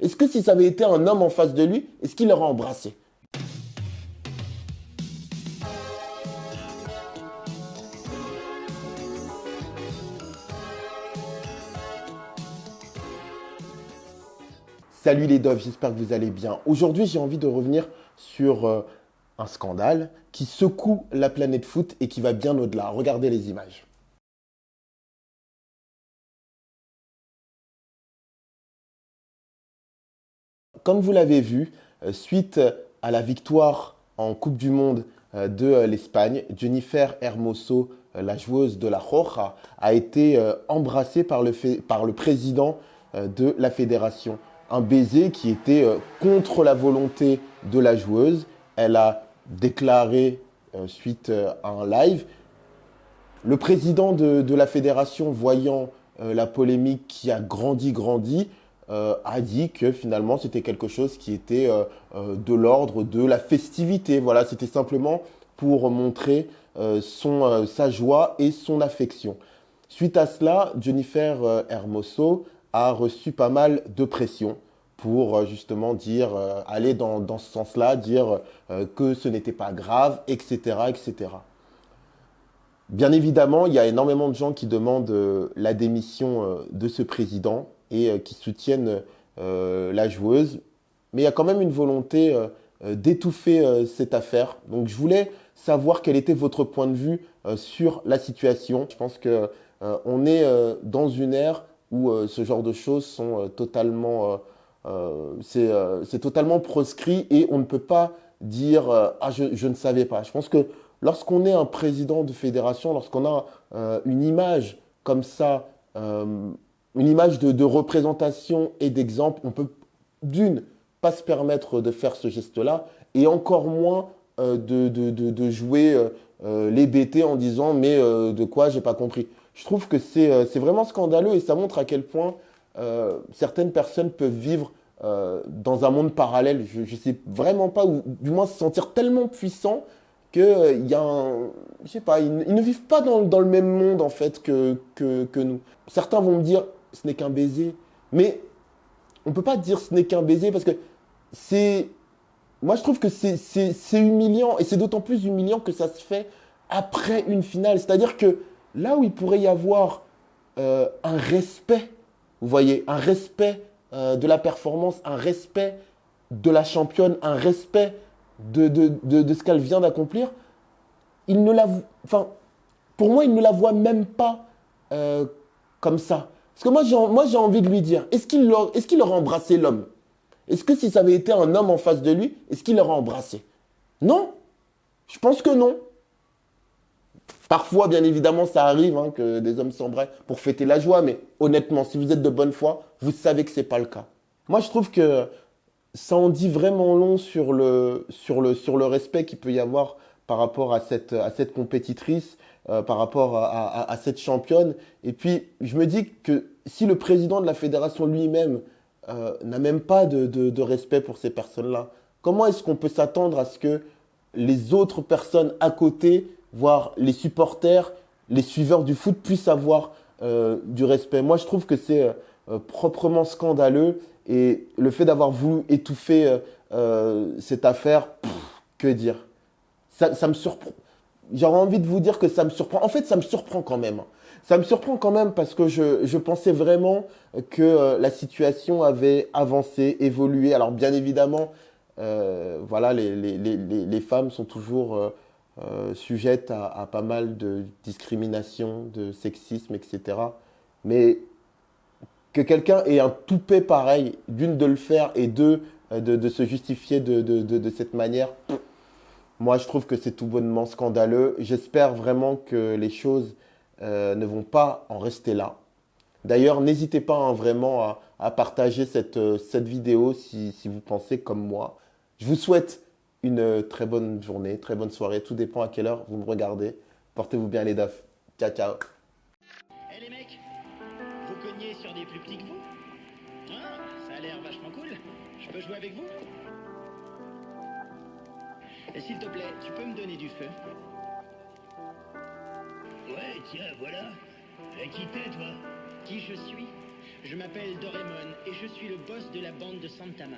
Est-ce que si ça avait été un homme en face de lui, est-ce qu'il l'aurait embrassé? Salut les doves, j'espère que vous allez bien. Aujourd'hui, j'ai envie de revenir sur un scandale qui secoue la planète foot et qui va bien au-delà. Regardez les images. Comme vous l'avez vu, suite à la victoire en Coupe du Monde de l'Espagne, Jennifer Hermoso, la joueuse de la Roja, a été embrassée par le président de la fédération. Un baiser qui était contre la volonté de la joueuse. Elle a déclaré suite à un live. Le président de la fédération, voyant la polémique qui a grandi, a dit que finalement c'était quelque chose qui était de l'ordre de la festivité. Voilà, c'était simplement pour montrer sa joie et son affection. Suite à cela, Jennifer Hermoso a reçu pas mal de pression pour justement dire, aller dans ce sens-là, dire que ce n'était pas grave, etc., etc. Bien évidemment, il y a énormément de gens qui demandent la démission de ce président et qui soutiennent la joueuse. Mais il y a quand même une volonté d'étouffer cette affaire. Donc je voulais savoir quel était votre point de vue sur la situation. Je pense que on est dans une ère où ce genre de choses sont c'est totalement proscrit et on ne peut pas dire ah je ne savais pas. Je pense que lorsqu'on est un président de fédération, lorsqu'on a une image comme ça, une image de représentation et d'exemple, on peut d'une pas se permettre de faire ce geste-là et encore moins de jouer les BT en disant mais de quoi j'ai pas compris. Je trouve que c'est vraiment scandaleux et ça montre à quel point certaines personnes peuvent vivre dans un monde parallèle. Je ne sais vraiment pas, ou du moins se sentir tellement puissant que il y a un, je sais pas, ils ne vivent pas dans le même monde en fait que nous. Certains vont me dire ce n'est qu'un baiser, mais on peut pas dire ce n'est qu'un baiser parce que c'est, moi je trouve que c'est humiliant et c'est d'autant plus humiliant que ça se fait après une finale. C'est-à-dire que là où il pourrait y avoir un respect, vous voyez, un respect de la performance, un respect de la championne, un respect de ce qu'elle vient d'accomplir, il ne la, enfin, pour moi, il ne la voit même pas euh, comme ça. Parce que moi, j'ai envie de lui dire, est-ce qu'il aurait embrassé l'homme? Est-ce que si ça avait été un homme en face de lui, est-ce qu'il l'aurait embrassé? Non, je pense que non. Parfois, bien évidemment, ça arrive hein, que des hommes s'embrassent pour fêter la joie, mais honnêtement, si vous êtes de bonne foi, vous savez que ce n'est pas le cas. Moi, je trouve que ça en dit vraiment long sur le respect qu'il peut y avoir par rapport à cette compétitrice, par rapport à cette championne. Et puis, je me dis que si le président de la fédération lui-même n'a même pas de respect pour ces personnes-là, comment est-ce qu'on peut s'attendre à ce que les autres personnes à côté, voire les supporters, les suiveurs du foot puissent avoir du respect? Moi, je trouve que c'est proprement scandaleux. Et le fait d'avoir voulu étouffer cette affaire, que dire? Ça me surprend. J'aurais envie de vous dire que ça me surprend. En fait, ça me surprend quand même. Ça me surprend quand même parce que je pensais vraiment que la situation avait avancé, évolué. Alors, bien évidemment, voilà, les femmes sont toujours sujettes à pas mal de discrimination, de sexisme, etc. Mais que quelqu'un ait un toupet pareil, d'une de le faire et deux de se justifier de cette manière, moi je trouve que c'est tout bonnement scandaleux. J'espère vraiment que les choses ne vont pas en rester là. D'ailleurs, n'hésitez pas hein, vraiment à partager cette vidéo si vous pensez comme moi. Je vous souhaite une très bonne journée, très bonne soirée. Tout dépend à quelle heure vous me regardez. Portez-vous bien les dofs. Ciao, ciao. Eh les mecs, vous cognez sur des plus petits que vous? Hein? Ça a l'air vachement cool. Je peux jouer avec vous? Et s'il te plaît, tu peux me donner du feu? Ouais, tiens, voilà. Et qui t'es, toi? Qui je suis? Je m'appelle Doraemon et je suis le boss de la bande de Santama.